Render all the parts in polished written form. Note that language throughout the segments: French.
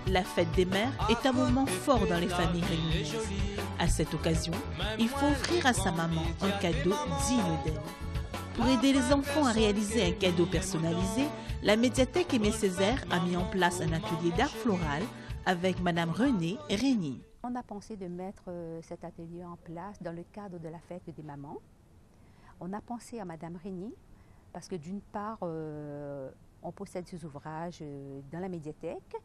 La fête des mères est un moment fort dans les familles réunionnaises. À cette occasion, il faut offrir à sa maman un cadeau digne d'elle. Pour aider les enfants à réaliser un cadeau personnalisé, la médiathèque Aimé Césaire a mis en place un atelier d'art floral avec Madame Renée Régny. On a pensé de mettre cet atelier en place dans le cadre de la fête des mamans. On a pensé à Madame Régny parce que d'une part, on possède ses ouvrages dans la médiathèque.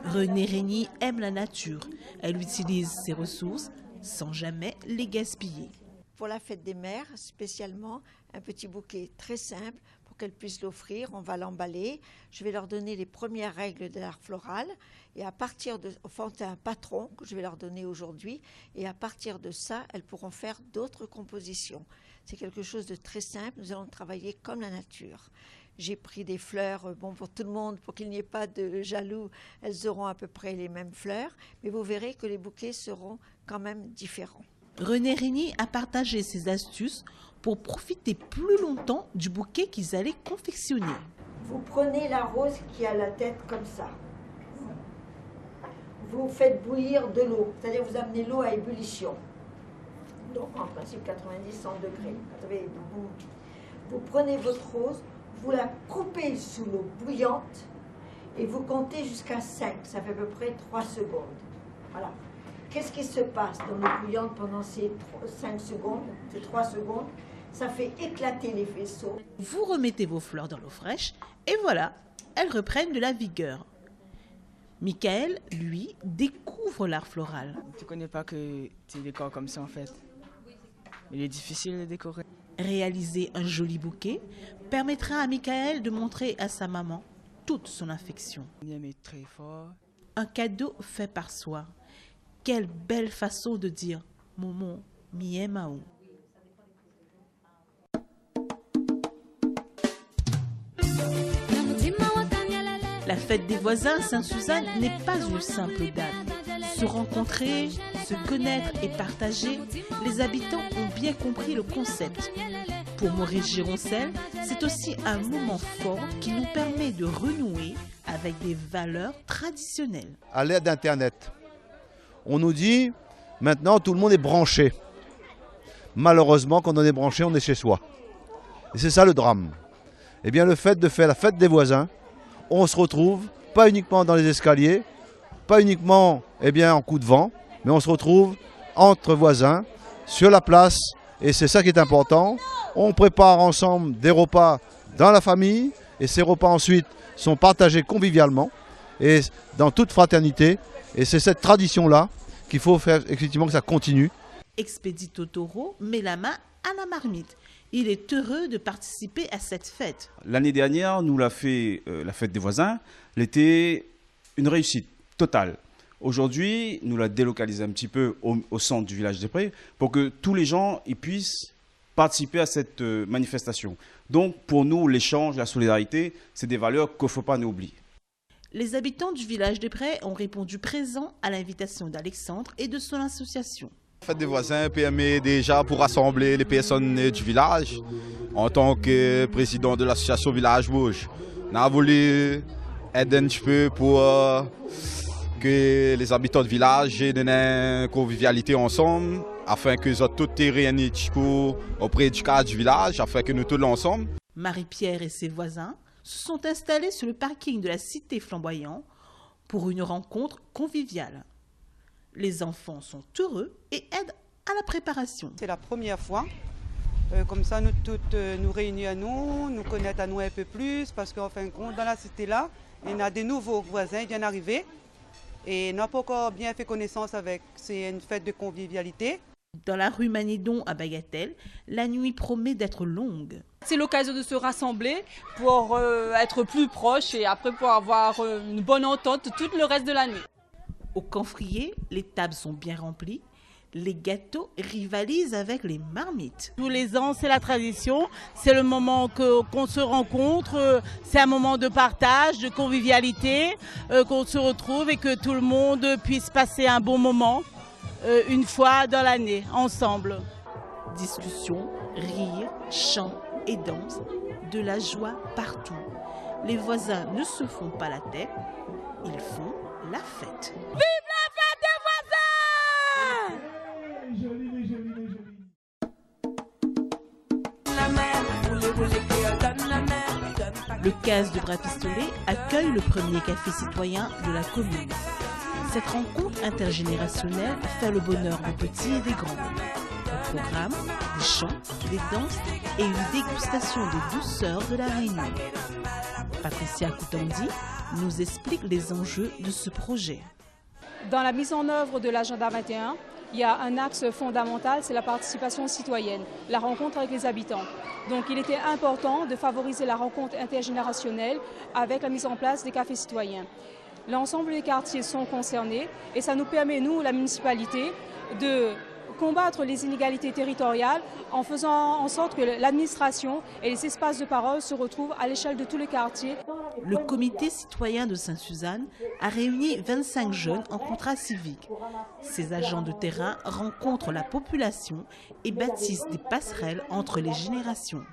Renée Régny aime la nature. Elle utilise ses ressources sans jamais les gaspiller. Pour la fête des mères, spécialement, un petit bouquet très simple pour qu'elles puissent l'offrir. On va l'emballer. Je vais leur donner les premières règles de l'art floral. Et à partir de... Enfin, un patron que je vais leur donner aujourd'hui. Et à partir de ça, elles pourront faire d'autres compositions. C'est quelque chose de très simple. Nous allons travailler comme la nature. J'ai pris des fleurs pour tout le monde, pour qu'il n'y ait pas de jaloux. Elles auront à peu près les mêmes fleurs. Mais vous verrez que les bouquets seront quand même différents. Renée Régny a partagé ses astuces pour profiter plus longtemps du bouquet qu'ils allaient confectionner. Vous prenez la rose qui a la tête comme ça. Vous faites bouillir de l'eau, c'est-à-dire vous amenez l'eau à ébullition. Donc en principe 90-100 degrés. Vous prenez votre rose, vous la coupez sous l'eau bouillante et vous comptez jusqu'à 5, ça fait à peu près 3 secondes. Voilà. Qu'est-ce qui se passe dans l'eau bouillante pendant ces 5 secondes, ces 3 secondes? Ça fait éclater les faisceaux. Vous remettez vos fleurs dans l'eau fraîche et voilà, elles reprennent de la vigueur. Michael, lui, découvre l'art floral. Tu ne connais pas que tu décores comme ça en fait. Il est difficile de décorer. Réaliser un joli bouquet permettra à Michael de montrer à sa maman toute son affection. Il aime très fort. Un cadeau fait par soi. Quelle belle façon de dire « Momo, mi mao ». La fête des voisins à Sainte-Suzanne n'est pas une simple date. Se rencontrer, se connaître et partager, les habitants ont bien compris le concept. Pour Maurice Gironcel, c'est aussi un moment fort qui nous permet de renouer avec des valeurs traditionnelles. À l'ère d'Internet, on nous dit maintenant tout le monde est branché. Malheureusement, quand on est branché, on est chez soi. Et c'est ça le drame. Eh bien, le fait de faire la fête des voisins, on se retrouve pas uniquement dans les escaliers, pas uniquement en coup de vent, mais on se retrouve entre voisins, sur la place, et c'est ça qui est important. On prépare ensemble des repas dans la famille, et ces repas ensuite sont partagés convivialement, et dans toute fraternité, et c'est cette tradition-là qu'il faut faire effectivement que ça continue. Expédito Toro met la main à la marmite. Il est heureux de participer à cette fête. L'année dernière, nous l'a fait la fête des voisins. C'était une réussite totale. Aujourd'hui, nous la délocalisé un petit peu au centre du village des Prés pour que tous les gens puissent participer à cette manifestation. Donc, pour nous, l'échange, la solidarité, c'est des valeurs qu'il ne faut pas nous oublier. Les habitants du village des Prés ont répondu présent à l'invitation d'Alexandre et de son association. La fête des voisins permet déjà pour rassembler les personnes du village. En tant que président de l'association Village Bouge, on a voulu aider un petit peu pour que les habitants du village aient une convivialité ensemble, afin que nous tous réunis auprès du cadre du village, afin que nous tous ensemble. Marie-Pierre et ses voisins se sont installés sur le parking de la cité Flamboyant pour une rencontre conviviale. Les enfants sont heureux et aident à la préparation. C'est la première fois. Comme ça, nous toutes nous réunir à nous connaître à nous un peu plus, parce qu'en fin de compte, dans la cité-là, il y a des nouveaux voisins qui viennent d'arriver et n'ont pas encore bien fait connaissance avec. C'est une fête de convivialité. Dans la rue Manidon à Bagatelle, la nuit promet d'être longue. C'est l'occasion de se rassembler pour être plus proches et après pour avoir une bonne entente tout le reste de l'année. Au Camphrier, les tables sont bien remplies. Les gâteaux rivalisent avec les marmites. Tous les ans, c'est la tradition. C'est le moment qu'on se rencontre. C'est un moment de partage, de convivialité, qu'on se retrouve et que tout le monde puisse passer un bon moment une fois dans l'année, ensemble. Discussions, rires, chants et danses, de la joie partout. Les voisins ne se font pas la tête, ils font la fête. Vive la fête des voisins! Le CAS de Bras-Pistolet accueille le premier café citoyen de la commune. Cette rencontre intergénérationnelle fait le bonheur des petits et des grands. Au programme, des chants, des danses et une dégustation des douceurs de la Réunion. Patricia Koutandi nous explique les enjeux de ce projet. Dans la mise en œuvre de l'agenda 21, il y a un axe fondamental, c'est la participation citoyenne, la rencontre avec les habitants. Donc il était important de favoriser la rencontre intergénérationnelle avec la mise en place des cafés citoyens. L'ensemble des quartiers sont concernés et ça nous permet, nous, la municipalité, de combattre les inégalités territoriales en faisant en sorte que l'administration et les espaces de parole se retrouvent à l'échelle de tous les quartiers. Le comité citoyen de Sainte-Suzanne a réuni 25 jeunes en contrat civique. Ces agents de terrain rencontrent la population et bâtissent des passerelles entre les générations.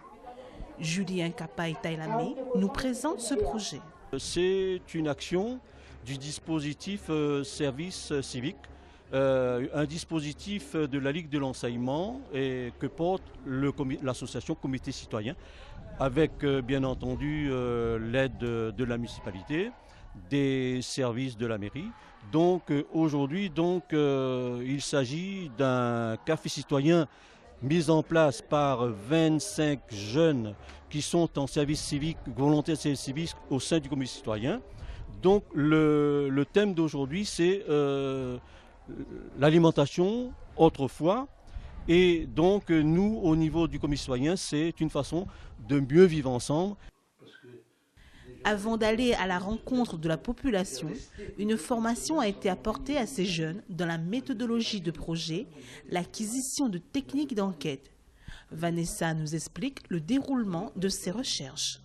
Julien Kapaï-Tailamé nous présente ce projet. C'est une action du dispositif service civique. Un dispositif de la Ligue de l'enseignement que porte l'association Comité citoyen avec bien entendu l'aide de la municipalité, des services de la mairie. Donc aujourd'hui il s'agit d'un café citoyen mis en place par 25 jeunes qui sont en service civique, volontaires de service civique au sein du Comité citoyen. Donc le thème d'aujourd'hui c'est l'alimentation autrefois, et donc nous au niveau du comité citoyen c'est une façon de mieux vivre ensemble. Avant d'aller à la rencontre de la population, une formation a été apportée à ces jeunes dans la méthodologie de projet, l'acquisition de techniques d'enquête. Vanessa nous explique le déroulement de ces recherches.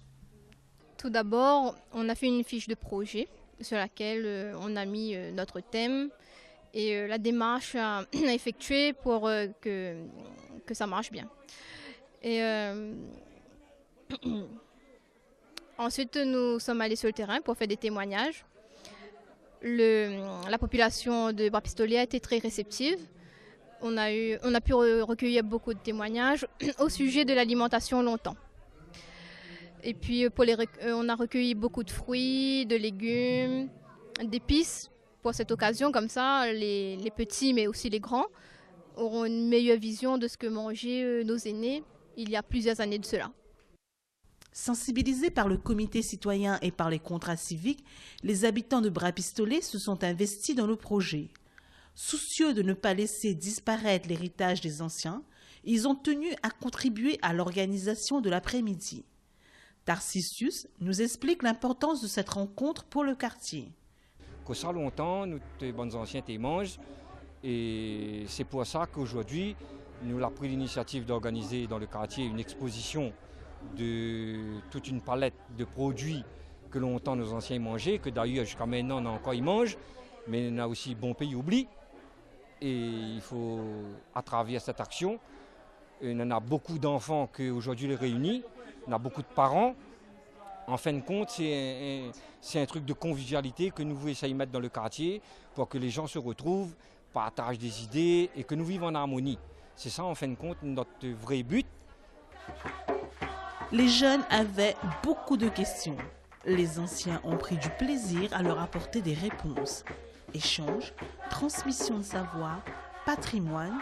Tout d'abord, on a fait une fiche de projet sur laquelle on a mis notre thème et la démarche à effectuer pour que ça marche bien. Et ensuite, nous sommes allés sur le terrain pour faire des témoignages. La population de Bras-Pistolet a été très réceptive. On a pu recueillir beaucoup de témoignages au sujet de l'alimentation longtemps. Et puis, on a recueilli beaucoup de fruits, de légumes, d'épices. Pour cette occasion, comme ça, les petits, mais aussi les grands, auront une meilleure vision de ce que mangeaient nos aînés il y a plusieurs années de cela. Sensibilisés par le comité citoyen et par les contrats civiques, les habitants de Bras-Pistolet se sont investis dans le projet. Soucieux de ne pas laisser disparaître l'héritage des anciens, ils ont tenu à contribuer à l'organisation de l'après-midi. Tarcisius nous explique l'importance de cette rencontre pour le quartier. Que ça longtemps, nous, les bons anciens, ils mangent. Et c'est pour ça qu'aujourd'hui, nous avons pris l'initiative d'organiser dans le quartier une exposition de toute une palette de produits que longtemps nos anciens mangeaient, que d'ailleurs jusqu'à maintenant on a encore ils mangent, mais on a aussi Bon Pays oubli. Et il faut, à travers cette action, on en a beaucoup d'enfants qu'aujourd'hui les réunit, on a beaucoup de parents. En fin de compte, c'est un truc de convivialité que nous voulons essayer de mettre dans le quartier pour que les gens se retrouvent, partagent des idées et que nous vivons en harmonie. C'est ça, en fin de compte, notre vrai but. Les jeunes avaient beaucoup de questions. Les anciens ont pris du plaisir à leur apporter des réponses. Échange, transmission de savoir, patrimoine.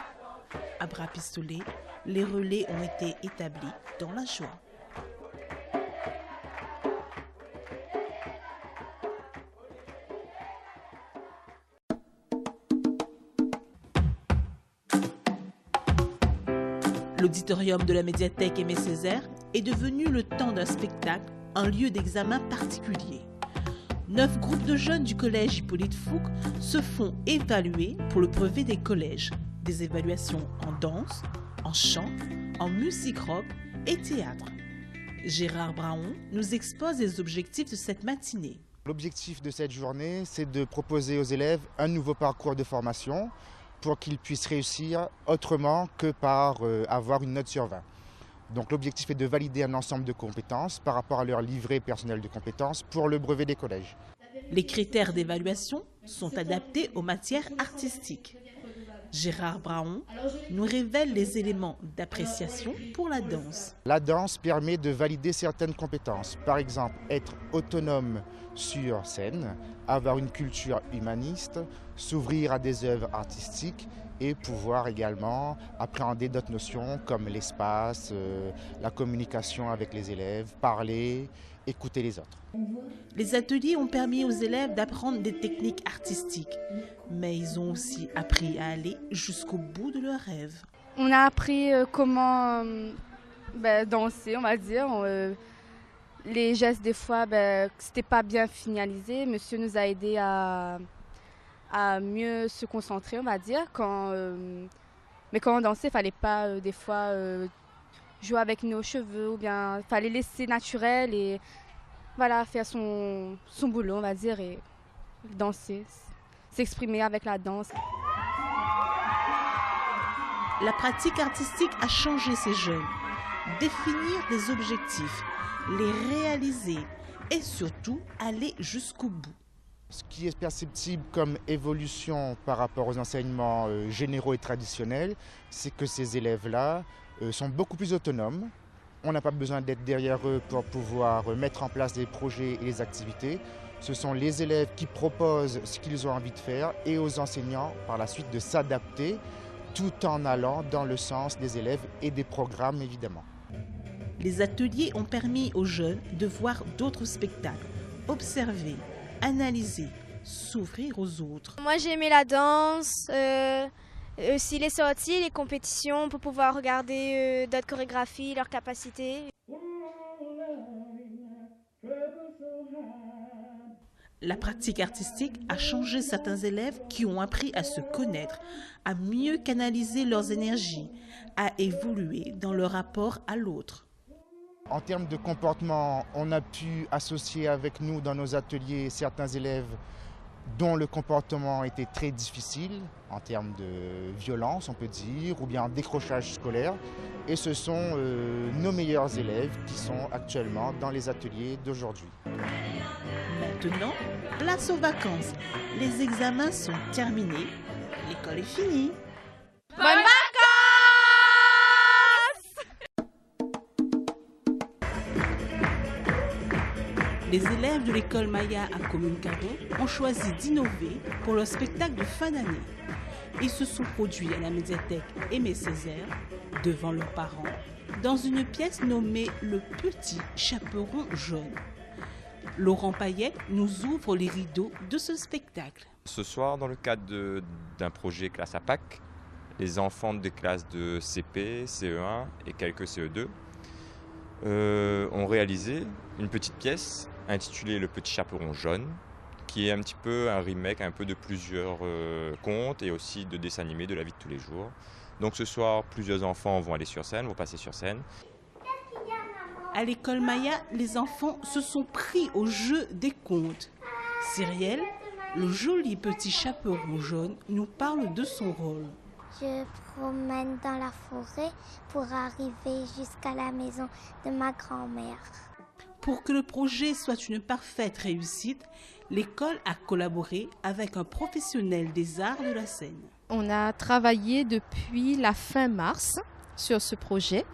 À Bras-Pistolet, les relais ont été établis dans la joie. L'auditorium de la médiathèque Aimé Césaire est devenu le temps d'un spectacle, un lieu d'examen particulier. 9 groupes de jeunes du collège Hippolyte Fouque se font évaluer pour le brevet des collèges. Des évaluations en danse, en chant, en musique rock et théâtre. Gérard Braon nous expose les objectifs de cette matinée. L'objectif de cette journée, c'est de proposer aux élèves un nouveau parcours de formation pour qu'ils puissent réussir autrement que par avoir une note sur 20. Donc l'objectif est de valider un ensemble de compétences par rapport à leur livret personnel de compétences pour le brevet des collèges. Les critères d'évaluation sont adaptés aux matières artistiques. Gérard Braon nous révèle les éléments d'appréciation pour la danse. La danse permet de valider certaines compétences. Par exemple, être autonome sur scène, avoir une culture humaniste, s'ouvrir à des œuvres artistiques et pouvoir également appréhender d'autres notions comme l'espace, la communication avec les élèves, parler, écouter les autres. Les ateliers ont permis aux élèves d'apprendre des techniques artistiques, mais ils ont aussi appris à aller jusqu'au bout de leurs rêves. On a appris comment danser, on va dire. Les gestes, des fois, c'était pas bien finalisé. Monsieur nous a aidés à mieux se concentrer, on va dire. Mais quand on dansait, il fallait pas des fois jouer avec nos cheveux, ou bien il fallait laisser naturel et voilà, faire son boulot, on va dire, et danser, s'exprimer avec la danse. La pratique artistique a changé ces jeunes. Définir des objectifs, les réaliser et surtout aller jusqu'au bout. Ce qui est perceptible comme évolution par rapport aux enseignements généraux et traditionnels, c'est que ces élèves-là sont beaucoup plus autonomes. On n'a pas besoin d'être derrière eux pour pouvoir mettre en place des projets et des activités. Ce sont les élèves qui proposent ce qu'ils ont envie de faire et aux enseignants par la suite de s'adapter tout en allant dans le sens des élèves et des programmes évidemment. Les ateliers ont permis aux jeunes de voir d'autres spectacles, observer, analyser, s'ouvrir aux autres. Moi j'ai aimé la danse, aussi les sorties, les compétitions pour pouvoir regarder d'autres chorégraphies, leurs capacités. La pratique artistique a changé certains élèves qui ont appris à se connaître, à mieux canaliser leurs énergies, à évoluer dans leur rapport à l'autre. En termes de comportement, on a pu associer avec nous dans nos ateliers certains élèves dont le comportement était très difficile en termes de violence, on peut dire, ou bien décrochage scolaire. Et ce sont nos meilleurs élèves qui sont actuellement dans les ateliers d'aujourd'hui. Maintenant, place aux vacances. Les examens sont terminés, l'école est finie. Bonnes vacances! Les élèves de l'école Maya à Commune-Cardon ont choisi d'innover pour leur spectacle de fin d'année. Ils se sont produits à la médiathèque Aimé Césaire, devant leurs parents, dans une pièce nommée Le Petit Chaperon Jaune. Laurent Payet nous ouvre les rideaux de ce spectacle. Ce soir, dans le cadre d'un projet classe APAC, les enfants des classes de CP, CE1 et quelques CE2 ont réalisé une petite pièce intitulée Le Petit Chaperon Jaune, qui est un petit peu un remake un peu de plusieurs contes et aussi de dessins animés de la vie de tous les jours. Donc ce soir, plusieurs enfants vont aller sur scène, vont passer sur scène. À l'école Maya, les enfants se sont pris au jeu des contes. Cyrielle, le joli petit chaperon jaune, nous parle de son rôle. Je promène dans la forêt pour arriver jusqu'à la maison de ma grand-mère. Pour que le projet soit une parfaite réussite, l'école a collaboré avec un professionnel des arts de la scène. On a travaillé depuis la fin mars sur ce projet.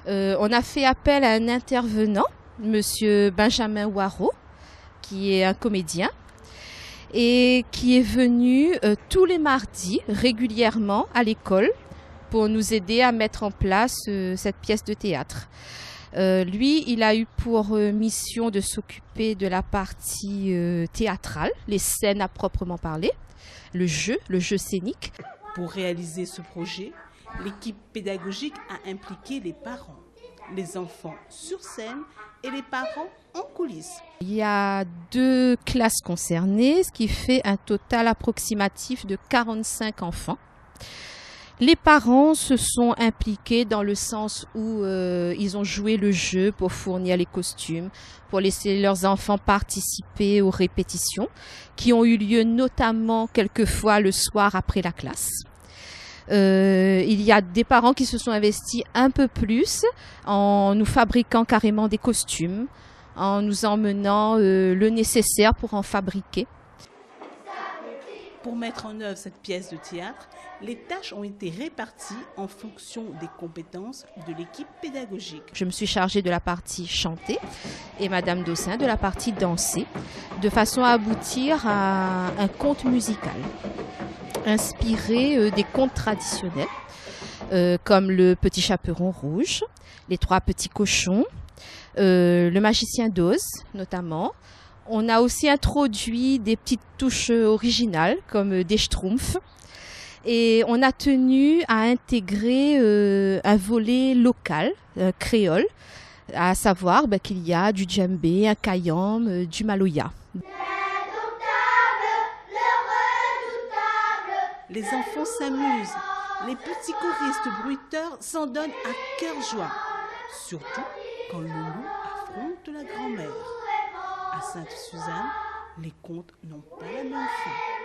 On a fait appel à un intervenant, Monsieur Benjamin Waro, qui est un comédien et qui est venu tous les mardis régulièrement à l'école pour nous aider à mettre en place cette pièce de théâtre. Lui, il a eu pour mission de s'occuper de la partie théâtrale, les scènes à proprement parler, le jeu scénique. Pour réaliser ce projet, l'équipe pédagogique a impliqué les parents, les enfants sur scène et les parents en coulisses. Il y a 2 classes concernées, ce qui fait un total approximatif de 45 enfants. Les parents se sont impliqués dans le sens où ils ont joué le jeu pour fournir les costumes, pour laisser leurs enfants participer aux répétitions qui ont eu lieu notamment quelquefois le soir après la classe. Il y a des parents qui se sont investis un peu plus en nous fabriquant carrément des costumes, en nous emmenant le nécessaire pour en fabriquer. Pour mettre en œuvre cette pièce de théâtre, les tâches ont été réparties en fonction des compétences de l'équipe pédagogique. Je me suis chargée de la partie chantée et Madame Dossin de la partie dansée, de façon à aboutir à un conte musical inspiré des contes traditionnels, comme le Petit Chaperon Rouge, les Trois Petits Cochons, le Magicien d'Oz notamment. On a aussi introduit des petites touches originales comme des schtroumpfs et on a tenu à intégrer un volet local, créole, à savoir qu'il y a du djembé, un kayam, du maloya. Les enfants s'amusent, les petits choristes bruiteurs s'en donnent à cœur joie, surtout quand le loup affronte la grand-mère. À Sainte-Suzanne, les contes n'ont pas la même fin.